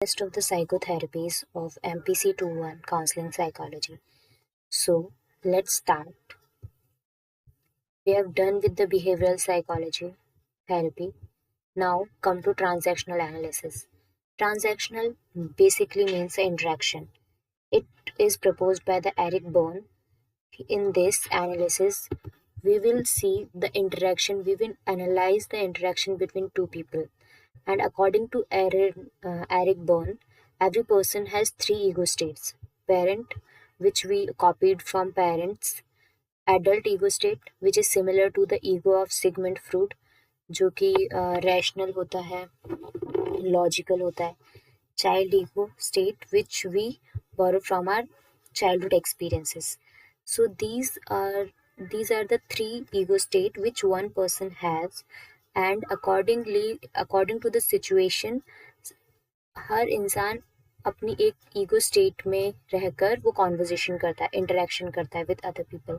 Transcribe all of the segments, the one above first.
Rest of the psychotherapies of MPC-21 counseling psychology. So let's start. We have done with the behavioral psychology therapy. Now come to transactional analysis. Transactional basically means interaction. It is proposed by the Eric Berne. In this analysis, we will see the interaction, we will analyze the interaction between two people. And according to Eric Berne, every person has three ego states: parent, which we copied from parents; adult ego state, which is similar to the ego of Sigmund Freud, जो कि rational होता है, logical होता है; child ego state, which we borrow from our childhood experiences. So these are the three ego state which one person has, and according to the situation, हर इंसान अपनी एक ego state में रहकर वो कॉन्वर्जेशन करता है, इंटरेक्शन करता है with other people.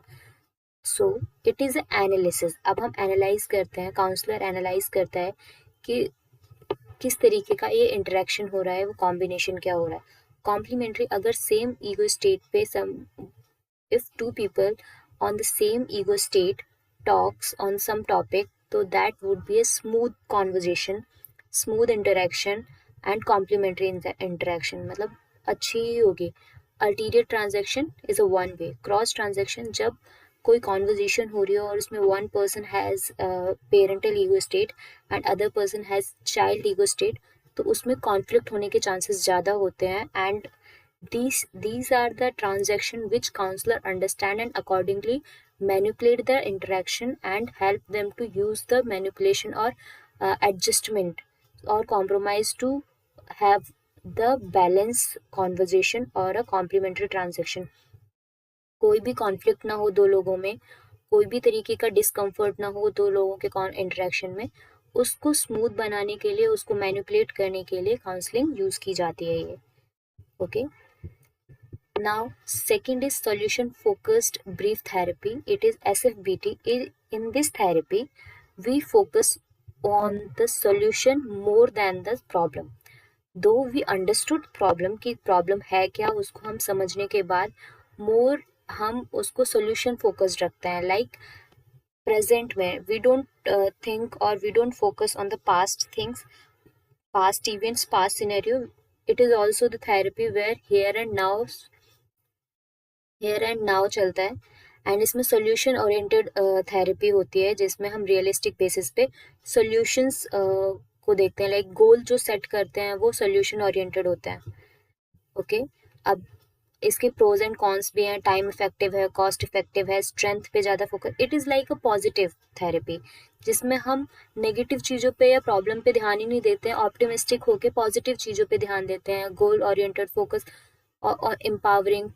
So it is analysis. अब हम एनालाइज करते हैं, काउंसलर एनालाइज करता है कि किस तरीके का ये इंटरेक्शन हो रहा है, वो कॉम्बिनेशन क्या हो रहा है. कॉम्प्लीमेंट्री, अगर सेम ईगो स्टेट पे if two people on the same ego state talks on some topic, so that would be a smooth conversation, smooth interaction and complementary interaction. मतलब अच्छी ही होगी. Ulterior transaction is a one way. Cross transaction, जब कोई conversation हो रही हो और उसमें one person has parental ego state and other person has child ego state, तो उसमें कॉन्फ्लिक्ट होने के चांसेस ज़्यादा होते हैं. And these are the transaction which counselor understand and accordingly manipulate the interaction and help them to use the manipulation or adjustment or compromise to have the balanced conversation or a complementary transaction. कोई भी conflict ना हो दो लोगों में, कोई भी तरीके का डिस्कम्फर्ट ना हो दो लोगों के इंटरेक्शन में, उसको स्मूथ बनाने के लिए, उसको मैनिपुलेट करने के लिए काउंसलिंग यूज की जाती है ये. Okay. Now, second is solution focused brief therapy. It is SFBT. In this therapy, we focus on the solution more than the problem. Though we understood problem कि problem है क्या, उसको हम समझने के बाद more हम उसको solution focused रखते हैं. Like present में we don't think or we don't focus on the past things, past events, past scenario. It is also the therapy where here and now चलता है. एंड इसमें सोल्यूशन ओरिएंटेड थेरेपी होती है, जिसमें हम रियलिस्टिक बेसिस पे solutions को देखते हैं. लाइक गोल जो सेट करते हैं वो सोल्यूशन ओरिएंटेड होता है. ओके. अब इसके प्रोज एंड कॉन्स भी हैं. टाइम इफेक्टिव है, कॉस्ट इफेक्टिव है, स्ट्रेंथ पे ज़्यादा focus. It is like a positive therapy, जिसमें हम नेगेटिव चीज़ों पे या प्रॉब्लम पे ध्यान ही नहीं देते हैं. ऑप्टिमिस्टिक होके पॉजिटिव चीज़ों पे ध्यान देते हैं. गोल ओरिएंटेड फोकस और empowering,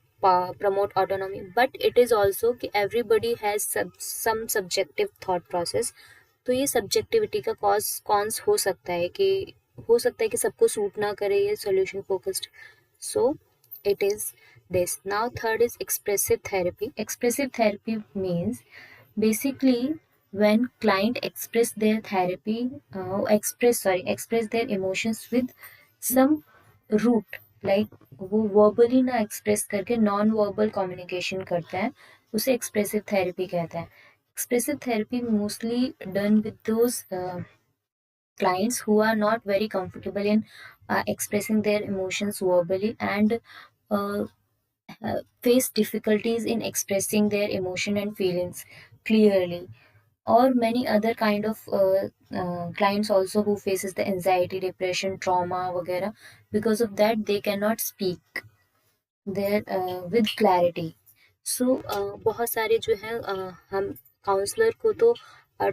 promote autonomy. But it is also कि everybody has some subjective thought process. तो ये subjectivity का cons हो सकता है कि सबको सूट ना करे ये solution focused. So it is this. Now third is expressive therapy. Expressive therapy means basically when client express their emotions with some root, like वो वर्बली ना एक्सप्रेस करके नॉन वर्बल कम्युनिकेशन करता है, उसे एक्सप्रेसिव थेरेपी कहते हैं. Expressive therapy mostly done with those clients who are not very comfortable in expressing their emotions verbally and face difficulties in expressing their emotion and feelings clearly, or many other kind of clients also who faces the anxiety, depression, trauma वगैरह. Because of that they cannot speak there with clarity. So बहुत सारे जो हैं हम counsellor को तो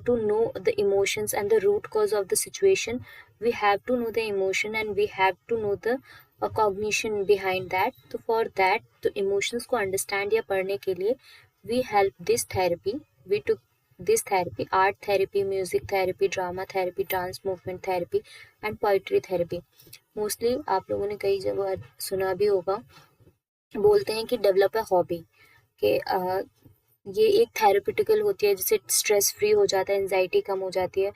to know the emotions and the root cause of the situation, we have to know the emotion and we have to know the cognition behind that. तो for that, तो emotions को understand या पढ़ने के लिए we help this therapy. We took this therapy: art therapy, music therapy, drama therapy, dance movement therapy and poetry therapy. Mostly आप लोगों ने कई जगह सुना भी होगा, बोलते हैं कि डेवलप है हॉबी, कि ये एक थेरेपिटिकल होती है, जिससे स्ट्रेस फ्री हो जाता है, एंजाइटी कम हो जाती है.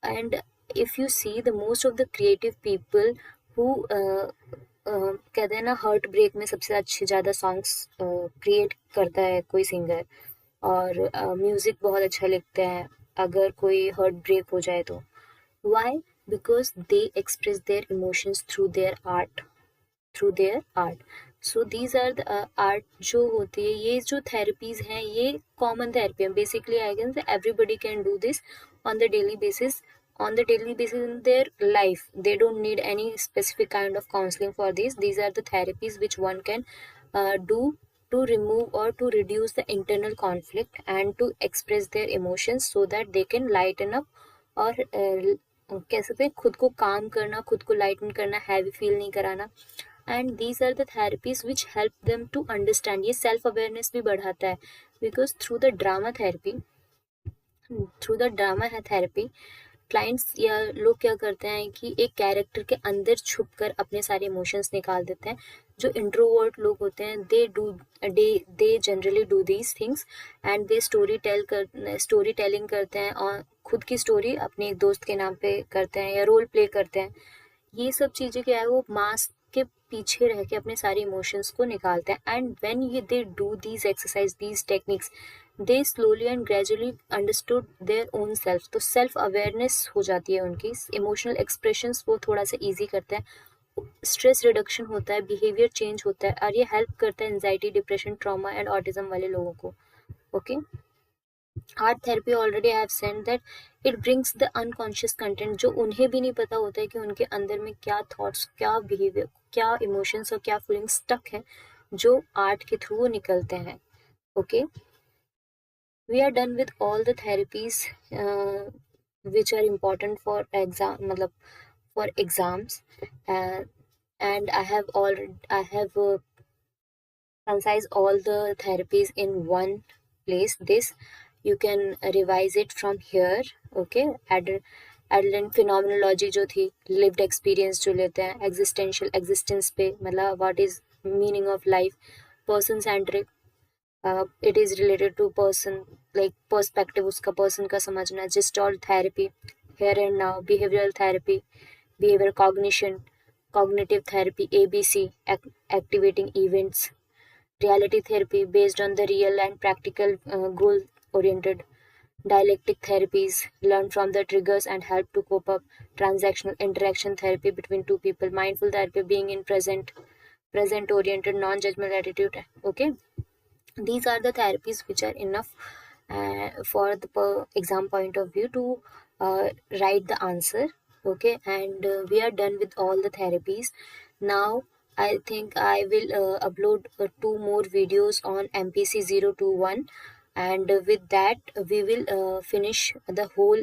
And if you see the most of the creative people who कहते हैं ना, हार्ट ब्रेक में सबसे अच्छे ज़्यादा सॉन्ग्स क्रिएट करता है कोई सिंगर, और म्यूज़िक बहुत अच्छा लिखते हैं अगर कोई हार्ट ब्रेक हो जाए तो। Why? Because they express their emotions through their art, through their art. So these are the art जो होती है, ये जो थेरेपीज हैं ये कॉमन थेरेपी है basically. I can say everybody can do this on the daily basis, in their life. They don't need any specific kind of counseling for this. These are the therapies which one can do to remove or to reduce the internal conflict and to express their emotions so that they can lighten up, और कह सकते हैं खुद को काम करना, खुद को लाइटन करना, हैवी फील नहीं कराना। And these are the therapies which help them to understand. ये सेल्फ अवेयरनेस भी बढ़ाता है, because through the drama therapy, clients या लोग क्या करते हैं कि एक कैरेक्टर के अंदर छुप कर अपने सारे इमोशंस निकाल देते हैं। जो इंट्रोवर्ट लोग होते हैं, they generally do these things and they story telling करते हैं, और खुद की स्टोरी अपने एक दोस्त के नाम पे करते हैं या रोल प्ले करते हैं। ये सब चीज़ें क्या है, वो मास्क के पीछे रह के अपने सारे इमोशंस को निकालते हैं। एंड व्हेन ये they do these exercise, these techniques, they slowly and gradually understood their own self. तो सेल्फ अवेयरनेस हो जाती है उनकी, इमोशनल एक्सप्रेशंस वो थोड़ा सा ईजी करते हैं, स्ट्रेस रिडक्शन होता है, बिहेवियर चेंज होता है, और ये हेल्प करता है anxiety, depression, trauma and autism वाले लोगों को। Okay, art therapy already I have said that it brings the unconscious content, जो उन्हें भी नहीं पता होता है कि उनके अंदर में क्या थॉट्स, क्या बिहेवियर, क्या इमोशंस और क्या फीलिंग्स स्टक है, जो आर्ट के थ्रू वो निकलते हैं। Okay, we are done with all the therapies which are important for exam, मतलब for exams, and I have concise all the therapies in one place. This you can revise it from here. Okay, एडलेंट phenomenology जो थी, lived experience जो लेते हैं, existential, existence पे, मतलब what is meaning of life, person centric, it is related to person, like perspective, उसका person का समझना, gestalt therapy, here and now, behavioural therapy, behaviour cognition, cognitive therapy, ABC, activating events, reality therapy based on the real and practical, goal oriented, dialectic therapies learn from the triggers and help to cope up, transactional interaction therapy between two people, mindful therapy being in present oriented, non judgmental attitude. Okay, these are the therapies which are enough for the exam point of view to write the answer. Okay, and we are done with all the therapies. Now I think I will upload 2 more videos on MPC 021, and with that we will finish the whole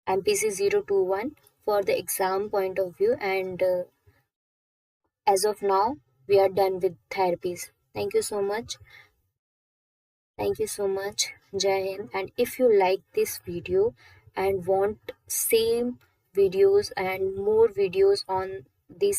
MPC 021 for the exam point of view. And as of now we are done with therapies. Thank you so much. Thank you so much. Jai Hind. And if you like this video and want same videos and more videos on these